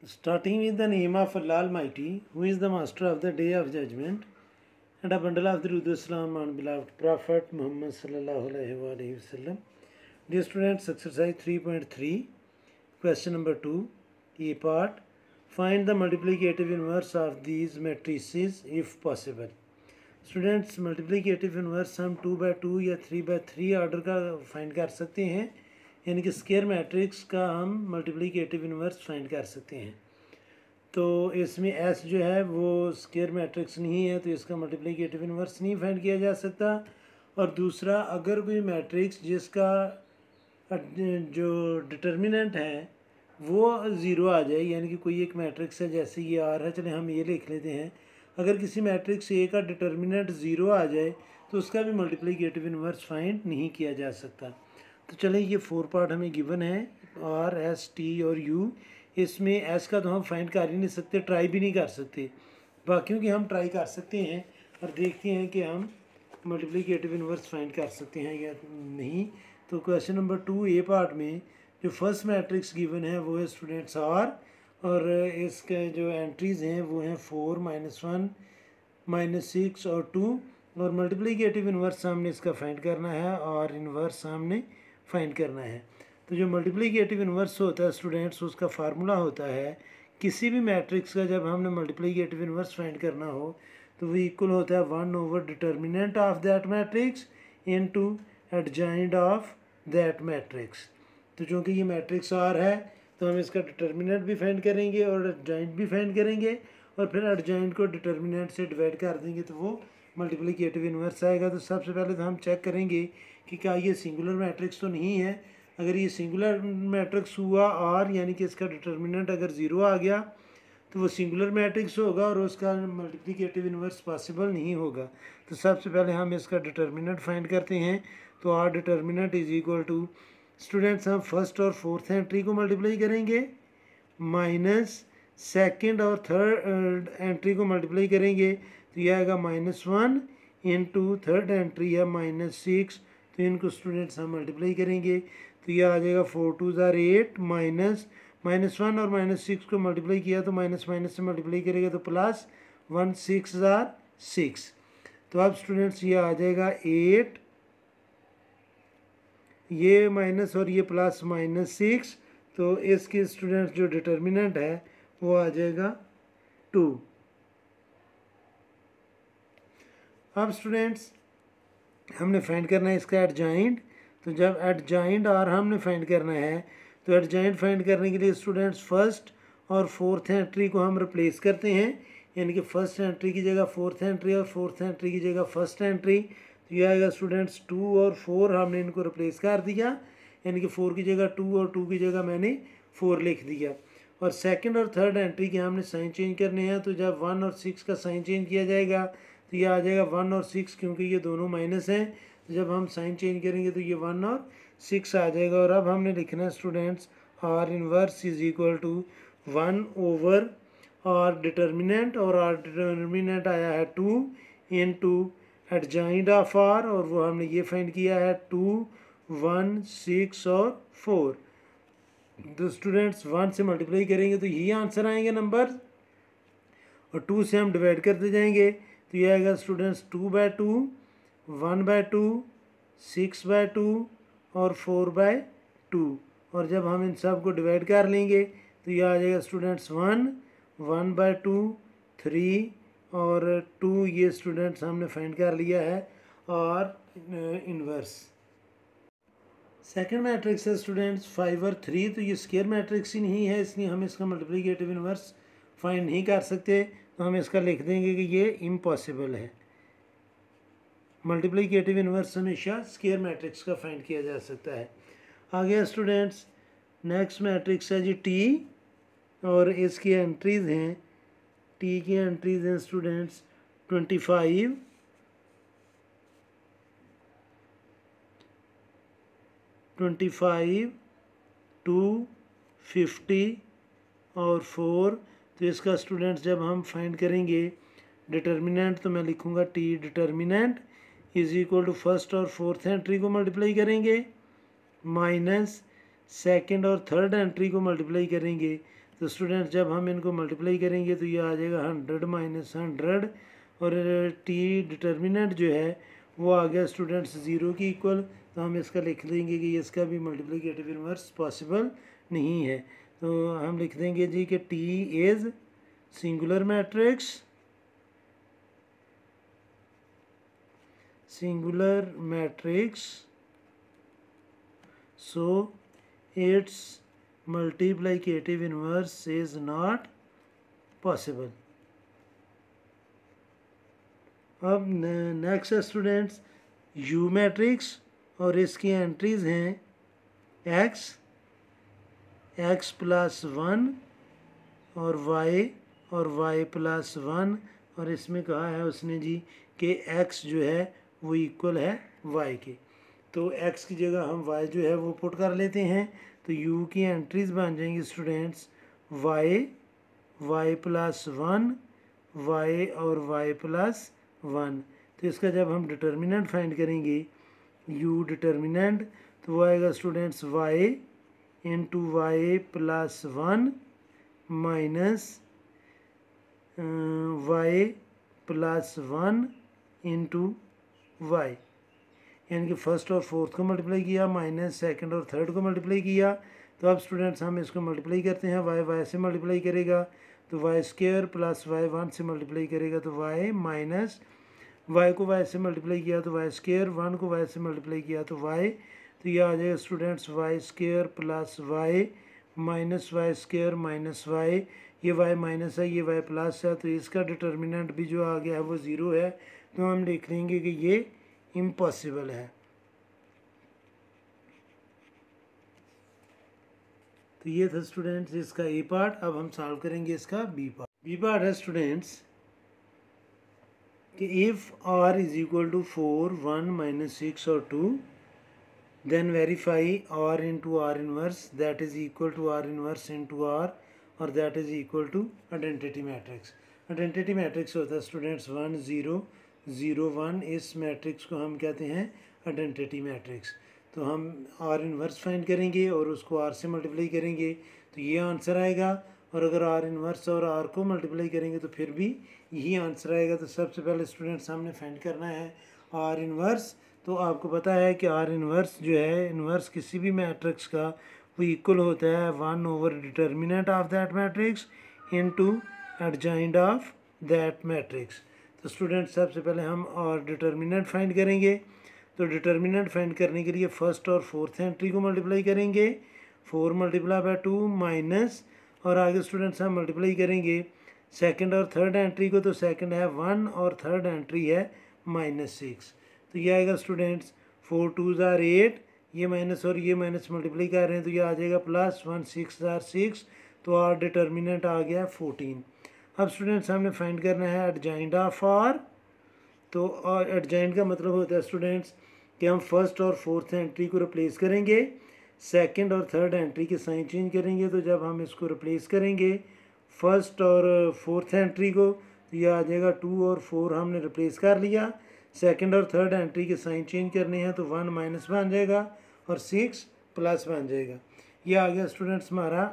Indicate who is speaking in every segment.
Speaker 1: Starting with the name of Allah Almighty, who is the master of the day of judgment, and a bundle of the Rudu Islam on beloved Prophet Muhammad sallallahu alaihi wasallam. Dear students, exercise 3.3, question number 2, A part. Find the multiplicative inverse of these matrices if possible. Students multiplicative inverse हम 2/2 या 3/3 order का find कर सकते हैं, यानी कि square matrix का हम मल्टीप्लिकेटिव इन्वर्स फाइंड कर सकते हैं। तो इसमें एस जो है वो स्क्वायर मैट्रिक्स नहीं है, तो इसका मल्टीप्लिकेटिव इन्वर्स नहीं फाइंड किया जा सकता। और दूसरा, अगर कोई मैट्रिक्स जिसका जो डिटर्मिनेंट है वो ज़ीरो आ जाए, यानी कि कोई एक मैट्रिक्स है जैसे ये आर है, चले हम ये लिख लेते हैं, अगर किसी मैट्रिक्स ए का डिटर्मिनेंट ज़ीरो आ जाए तो उसका भी मल्टीप्लिकेटिव इन्वर्स फाइंड नहीं किया जा सकता। तो चलें, ये 4 पार्ट हमें गिवन है, आर एस टी और यू। इसमें एस का तो हम फाइंड कर ही नहीं सकते, ट्राई भी नहीं कर सकते, बाकियों की हम ट्राई कर सकते हैं और देखते हैं कि हम मल्टीप्लिकेटिव इन्वर्स फाइंड कर सकते हैं या नहीं। तो क्वेश्चन नंबर 2 ए पार्ट में जो फर्स्ट मैट्रिक्स गिवन है वो है स्टूडेंट्स आर, और इसके जो एंट्रीज़ हैं वो हैं 4, -1, -6 और 2, और मल्टीप्लिकेटिव इन्वर्स हमने इसका फाइंड करना है और इन्वर्स हमने फाइंड करना है। तो जो मल्टीप्लिकेटिव इन्वर्स होता है स्टूडेंट्स, उसका फार्मूला होता है, किसी भी मैट्रिक्स का जब हमने मल्टीप्लिकेटिव इन्वर्स फाइंड करना हो तो वो इक्वल होता है 1 determinant of that matrix into adjoint of that matrix. तो चूँकि ये मैट्रिक्स आर है तो हम इसका डिटर्मिनेंट भी फाइंड करेंगे और एडजॉइंट भी फाइंड करेंगे, और फिर एडजॉइंट को डिटर्मिनेंट से डिवाइड कर देंगे तो वो मल्टीप्लिकेटिव इन्वर्स आएगा। तो सबसे पहले तो हम चेक करेंगे कि क्या ये सिंगुलर मैट्रिक्स तो नहीं है। अगर ये सिंगुलर मैट्रिक्स हुआ आर, यानी कि इसका डिटर्मिनेंट अगर ज़ीरो आ गया तो वो सिंगुलर मैट्रिक्स होगा और उसका मल्टीप्लिकेटिव इन्वर्स पॉसिबल नहीं होगा। तो सबसे पहले हम इसका डिटर्मिनेंट फाइंड करते हैं। तो R determinant is equal to, students हम फर्स्ट और फोर्थ एंट्री को मल्टीप्लाई करेंगे, माइनस सेकेंड और थर्ड एंट्री को मल्टीप्लाई करेंगे, तो यह आएगा -1 इंटू थर्ड एंट्री है -6, तो इनको स्टूडेंट्स हम मल्टीप्लाई करेंगे तो यह आ जाएगा 4 2 8, -1 और -6 को मल्टीप्लाई किया तो माइनस माइनस से मल्टीप्लाई करेगा तो प्लस 1 6 6। तो अब स्टूडेंट्स ये आ जाएगा 8, ये माइनस और ये प्लस -6, तो इसके स्टूडेंट्स जो डिटर्मिनेंट है वो आ जाएगा 2। अब स्टूडेंट्स हमने फाइंड करना है इसका एडजॉइंट। तो जब एडजॉइंट आर हमने फाइंड करना है तो एडजॉइंट फाइंड करने के लिए स्टूडेंट्स फर्स्ट और फोर्थ एंट्री को हम रिप्लेस करते हैं, यानी कि फर्स्ट एंट्री की जगह फोर्थ एंट्री और फोर्थ एंट्री की जगह फर्स्ट एंट्री। तो ये आएगा स्टूडेंट्स 2 और 4 हमने इनको रिप्लेस कर दिया, यानी कि 4 की जगह 2 और 2 की जगह मैंने 4 लिख दिया। और सेकंड और थर्ड एंट्री के हमने साइन चेंज करने हैं, तो जब 1 और 6 का साइन चेंज किया जाएगा तो ये आ जाएगा 1 और 6, क्योंकि ये दोनों माइनस हैं, तो जब हम साइन चेंज करेंगे तो ये 1 और 6 आ जाएगा। और अब हमने लिखना है students R inverse is equal to 1 over R determinant, और आर डिटर्मिनेंट आया है 2 इंटू एडजॉइंट ऑफ आर, और वो हमने ये फाइंड किया है 2 1 6 और 4। तो स्टूडेंट्स 1 से मल्टीप्लाई करेंगे तो यही आंसर आएंगे नंबर, और 2 से हम डिवाइड करते जाएंगे तो ये आएगा स्टूडेंट्स 2/2, 1/2, 6/2 और 4/2। और जब हम इन सब को डिवाइड कर लेंगे तो ये आ जाएगा स्टूडेंट्स 1, 1/2, 3 और 2, ये स्टूडेंट्स हमने फाइंड कर लिया है और इन्वर्स। सेकंड मैट्रिक्स है स्टूडेंट्स 5 और 3, तो ये स्क्वायर मैट्रिक्स ही नहीं है, इसलिए हम इसका मल्टीप्लिकेटिव इन्वर्स फाइंड नहीं कर सकते, तो हम इसका लिख देंगे कि ये इम्पॉसिबल है। मल्टीप्लिकेटिव इन्वर्स हमेशा स्क्वायर मैट्रिक्स का फाइंड किया जा सकता है। आगे स्टूडेंट्स नेक्स्ट मैट्रिक्स है जी टी, और इसकी एंट्रीज़ हैं, टी की एंट्रीज़ हैं स्टूडेंट्स 25, 25, 2, 50 और 4। तो इसका स्टूडेंट्स जब हम फाइंड करेंगे डिटर्मिनेंट, तो मैं लिखूँगा T determinant is equal to first और फोर्थ एंट्री को मल्टीप्लाई करेंगे, माइनस सेकंड और थर्ड एंट्री को मल्टीप्लाई करेंगे, तो तो स्टूडेंट्स जब हम इनको मल्टीप्लाई करेंगे तो ये आ जाएगा 100 माइनस 100 और टी डिटर्मिनेंट जो है वो आ गया स्टूडेंट्स 0 की इक्वल। तो हम इसका लिख देंगे कि इसका भी मल्टीप्लिकेटिव इन्वर्स पॉसिबल नहीं है। तो हम लिख देंगे जी कि T is singular matrix so its multiplicative inverse is not possible। अब नेक्स्ट स्टूडेंट्स यू मैट्रिक्स और इसकी एंट्रीज हैं एक्स प्लस 1 और वाई प्लस 1 और इसमें कहा है उसने जी कि एक्स जो है वो इक्वल है वाई के। तो एक्स की जगह हम वाई जो है वो पुट कर लेते हैं। तो यू की एंट्रीज बन जाएंगी स्टूडेंट्स वाई प्लस 1 वाई और वाई प्लस 1। तो इसका जब हम डिटर्मिनेंट फाइंड करेंगे यू डिटर्मिनेंट तो वो आएगा students Y into Y plus 1 minus Y plus 1 into Y, यानी कि फर्स्ट और फोर्थ को मल्टीप्लाई किया माइनस सेकंड और थर्ड को मल्टीप्लाई किया। तो अब स्टूडेंट्स हम इसको मल्टीप्लाई करते हैं, वाई से मल्टीप्लाई करेगा तो वाई स्क्वायर प्लस वाई 1 से मल्टीप्लाई करेगा तो वाई माइनस वाई को वाई से मल्टीप्लाई किया तो वाई स्क्वायर 1 को वाई से मल्टीप्लाई किया तो वाई। तो ये आ जाएगा students Y square plus Y minus Y square minus Y, ये वाई माइनस है ये वाई प्लस है तो इसका डिटर्मिनेंट भी जो आ गया है वो 0 है। तो हम लिख लेंगे कि ये इम्पॉसिबल है। तो ये था स्टूडेंट्स इसका ए पार्ट। अब हम सॉल्व करेंगे इसका बी पार्ट है स्टूडेंट्स कि if r is equal to 4 1 minus 6 और 2 then verify r into R inverse that is equal to R inverse into R और that is equal to identity matrix. Identity matrix होता है students 1 0 0 1, इस matrix को हम कहते हैं आइडेंटिटी मैट्रिक्स। तो हम आर इनवर्स फाइंड करेंगे और उसको आर से मल्टीप्लाई करेंगे तो ये आंसर आएगा, और अगर आर इनवर्स और आर को मल्टीप्लाई करेंगे तो फिर भी यही आंसर आएगा। तो सबसे पहले स्टूडेंट्स हमने फाइंड करना है आर इनवर्स। तो आपको पता है कि आर इनवर्स जो है इनवर्स किसी भी मैट्रिक्स का वो इक्वल होता है 1 over determinant of that matrix into adjoint of that matrix. तो स्टूडेंट्स सबसे पहले हम और डिटर्मिनेंट फाइंड करेंगे। तो डिटर्मिनेंट फाइंड करने के लिए फर्स्ट और फोर्थ एंट्री को मल्टीप्लाई करेंगे 4 मल्टीप्लाई बाय 2 माइनस और आगे स्टूडेंट्स हम मल्टीप्लाई करेंगे सेकंड और थर्ड एंट्री को। तो सेकंड है 1 और थर्ड एंट्री है -6। तो ये आएगा स्टूडेंट्स 4 2 ज़ार 8, ये माइनस और ये माइनस मल्टीप्लाई कर रहे हैं तो ये आ जाएगा प्लस 1 6 ज़ार 6। तो आर डिटर्मिनेंट आ गया 14। अब स्टूडेंट्स हमने फाइंड करना है एडजॉइंट ऑफ आर। तो और एडजॉइंट का मतलब होता है स्टूडेंट्स कि हम फर्स्ट और फोर्थ एंट्री को रिप्लेस करेंगे, सेकंड और थर्ड एंट्री के साइन चेंज करेंगे। तो जब हम इसको रिप्लेस करेंगे फर्स्ट और फोर्थ एंट्री को तो ये आ जाएगा 2 और 4 हमने रिप्लेस कर लिया। सेकंड और थर्ड एंट्री के साइन चेंज करने हैं तो 1 माइनस बन जाएगा और 6 प्लस बन जाएगा। ये आ गया स्टूडेंट्स हमारा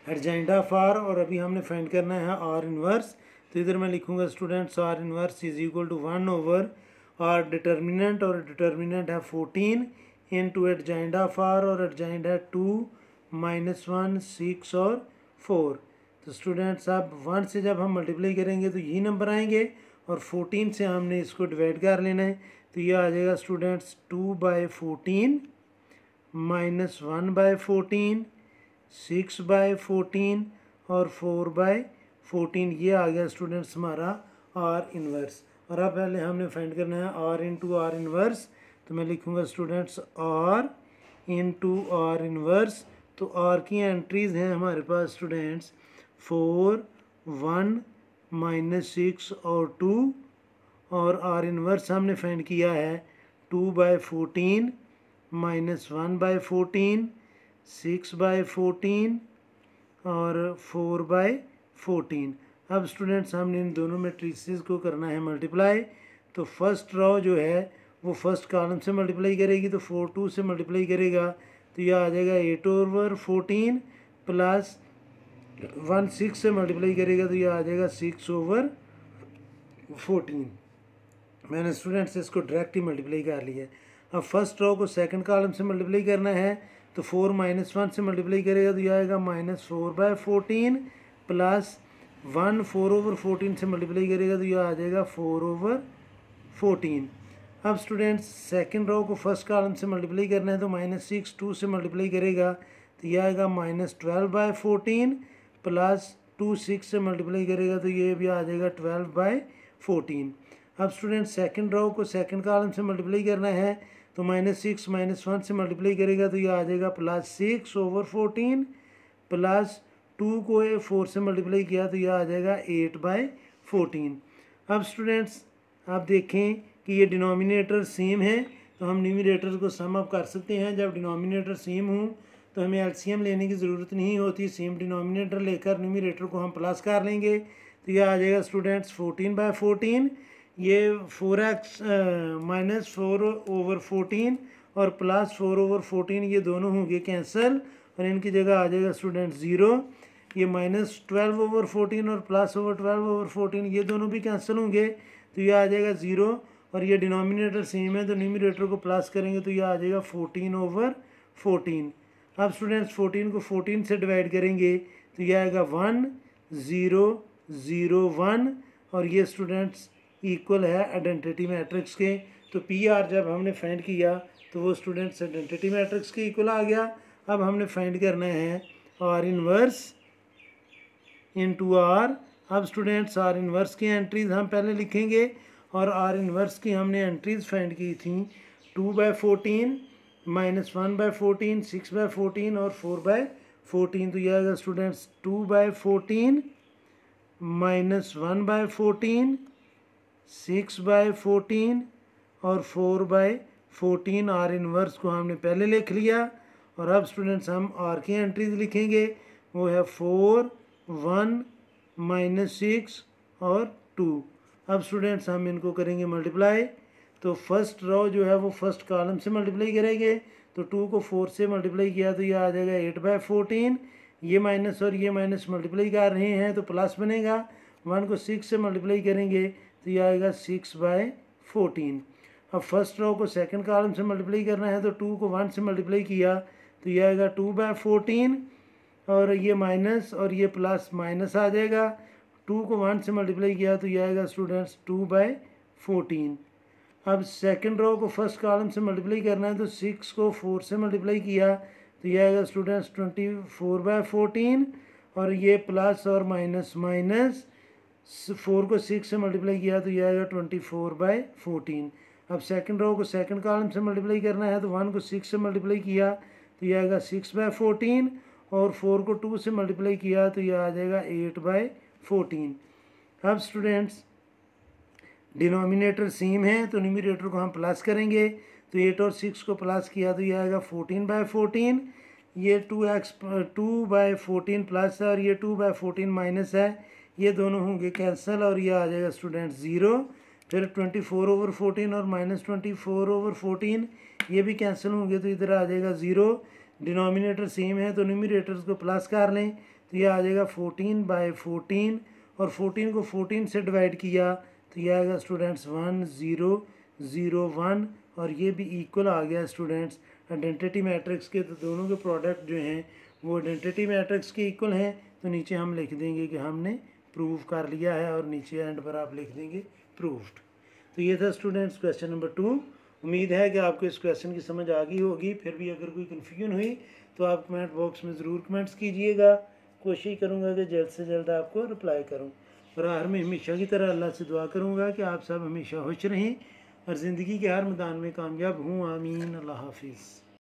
Speaker 1: एडजॉइंट ऑफ आर। और अभी हमने फाइंड करना है आर इनवर्स। तो इधर मैं लिखूंगा students R inverse is equal to 1 over R determinant, और डिटर्मिनेंट है 14 इनटू एडजॉइंट ऑफ आर और एडजॉइंट है 2 -1 6 और 4। तो स्टूडेंट्स अब 1 से जब हम मल्टीप्लाई करेंगे तो यही नंबर आएंगे और 14 से हमने इसको डिवाइड कर लेना है। तो ये आ जाएगा स्टूडेंट्स 2/14 -1/14 6/14 और 4/14। ये आ गया स्टूडेंट्स हमारा आर इनवर्स। और अब पहले हमने फाइंड करना है आर इंटू आर इनवर्स। तो मैं लिखूंगा students R into R inverse. तो आर की एंट्रीज हैं हमारे पास स्टूडेंट्स 4 1 -6 और 2, और आर इनवर्स हमने फाइंड किया है 2/14 -1/14 6/14 और 4/14। अब स्टूडेंट्स हमने इन दोनों मैट्रिसेस को करना है मल्टीप्लाई। तो फर्स्ट रो जो है वो फर्स्ट कॉलम से मल्टीप्लाई करेगी तो 4 2 से मल्टीप्लाई करेगा तो यह आ जाएगा 8/14 प्लस 1 6 से मल्टीप्लाई करेगा तो ये आ जाएगा 6/14। मैंने स्टूडेंट्स इसको डायरेक्ट ही मल्टीप्लाई कर लिया है। अब फर्स्ट रो को सेकंड कॉलम से मल्टीप्लाई करना है तो 4 - 1 से मल्टीप्लाई करेगा तो ये आएगा -4/14 प्लस 1 4/14 से मल्टीप्लाई करेगा तो ये आ जाएगा 4/14। अब स्टूडेंट्स सेकंड रो को फर्स्ट कॉलम से मल्टीप्लाई करना है तो -6 2 से मल्टीप्लाई करेगा तो ये आएगा -12/14 प्लस 2 6 से मल्टीप्लाई करेगा तो ये भी आ जाएगा 12/14। अब स्टूडेंट सेकंड रो को सेकंड कॉलम से मल्टीप्लाई करना है तो -6 - 1 से मल्टीप्लाई करेगा तो ये आ जाएगा +6/14 प्लस 2 को 4 से मल्टीप्लाई किया तो ये आ जाएगा 8/14। अब स्टूडेंट्स आप देखें कि ये डिनोमिनेटर सेम है तो हम न्यूमरेटर को सम अप कर सकते हैं। जब डिनोमिनेटर सेम हो तो हमें एलसीएम लेने की ज़रूरत नहीं होती, सेम डिनोमिनेटर लेकर न्यूमरेटर को हम प्लस कर लेंगे तो ये आ जाएगा स्टूडेंट्स 14/14। ये 4x - 4/14 और प्लस 4/14 ये दोनों होंगे कैंसिल और इनकी जगह आ जाएगा स्टूडेंट 0। ये -12/14 और +12/14 ये दोनों भी कैंसिल होंगे तो ये आ जाएगा 0 और ये डिनोमिनेटर सेम है तो न्यूमरेटर को प्लस करेंगे तो ये आ जाएगा 14/14। अब स्टूडेंट्स 14 को 14 से डिवाइड करेंगे तो ये आएगा 1 0 0 1 और ये स्टूडेंट्स इक्वल है आइडेंटिटी मैट्रिक्स के। तो PR जब हमने फाइंड किया तो वो स्टूडेंट्स आइडेंटिटी मैट्रिक्स के इक्वल आ गया। अब हमने फाइंड करना है R इन्वर्स इनटू R। अब स्टूडेंट्स R इन्वर्स की एंट्रीज हम पहले लिखेंगे और R इन्वर्स की हमने एंट्रीज फाइंड की थी 2/14 -1/14 6/14 और 4/14। तो यह आएगा स्टूडेंट्स 2/14 -1/14 6/14 और 4/14। R इन्वर्स को हमने पहले लिख लिया और अब स्टूडेंट्स हम R की एंट्रीज लिखेंगे, वो है 4 1 -6 और 2। अब स्टूडेंट्स हम इनको करेंगे मल्टीप्लाई। तो फर्स्ट रो जो है वो फर्स्ट कॉलम से मल्टीप्लाई करेंगे तो 2 को 4 से मल्टीप्लाई किया तो ये आ जाएगा 8/14। ये माइनस और ये माइनस मल्टीप्लाई कर रहे हैं तो प्लस बनेगा। 1 को 6 से मल्टीप्लाई करेंगे तो ये आएगा 6/14। अब फर्स्ट रो को सेकंड कॉलम से मल्टीप्लाई करना है तो 2 को 1 से मल्टीप्लाई किया तो ये आएगा 2/14 और ये माइनस और ये प्लस माइनस आ जाएगा। 2 को 1 से मल्टीप्लाई किया तो ये आएगा स्टूडेंट्स 2/14। अब सेकंड रो को फर्स्ट कॉलम से मल्टीप्लाई करना है तो 6 को 4 से मल्टीप्लाई किया तो ये आएगा स्टूडेंट्स 24/14 और ये प्लस और माइनस माइनस 4 को 6 से मल्टीप्लाई किया तो ये आएगा 24/14। अब सेकंड रो को सेकंड कॉलम से मल्टीप्लाई करना है तो 1 को 6 से मल्टीप्लाई किया तो ये आएगा 6/14 और 4 को 2 से मल्टीप्लाई किया तो ये आ जाएगा 8/14। अब स्टूडेंट्स डिनोमिनेटर सेम है तो न्यूमरेटर को हम प्लस करेंगे तो 8 और 6 को प्लस किया तो ये आएगा 14/14। ये 2/14 प्लस है और ये 2/14 माइनस है, ये दोनों होंगे कैंसिल और ये आ जाएगा स्टूडेंट 0। फिर 24/14 और -24/14 ये भी कैंसिल होंगे तो इधर आ जाएगा 0। डिनोमिनेटर सेम है तो न्यूमरेटर्स को प्लस कर लें तो ये आ जाएगा 14/14 और 14 को 14 से डिवाइड किया तो ये आएगा स्टूडेंट्स 1 0 0 1 और ये भी इक्वल आ गया स्टूडेंट्स आइडेंटिटी मैट्रिक्स के। तो दोनों के प्रोडक्ट जो हैं वो आइडेंटिटी मैट्रिक्स के इक्वल हैं तो नीचे हम लिख देंगे कि हमने प्रूव कर लिया है और नीचे एंड पर आप लिख देंगे प्रूव्ड। तो ये था स्टूडेंट्स क्वेश्चन नंबर 2। उम्मीद है कि आपको इस क्वेश्चन की समझ आ गई होगी। फिर भी अगर कोई कन्फ्यूजन हुई तो आप कमेंट बॉक्स में ज़रूर कमेंट्स कीजिएगा। कोशिश करूँगा कि जल्द से जल्द आपको रिप्लाई करूँ और हर में हमेशा की तरह अल्लाह से दुआ करूँगा कि आप सब हमेशा खुश रहें और ज़िंदगी के हर मैदान में कामयाब हूँ। आमीन। अल्लाह हाफिज़।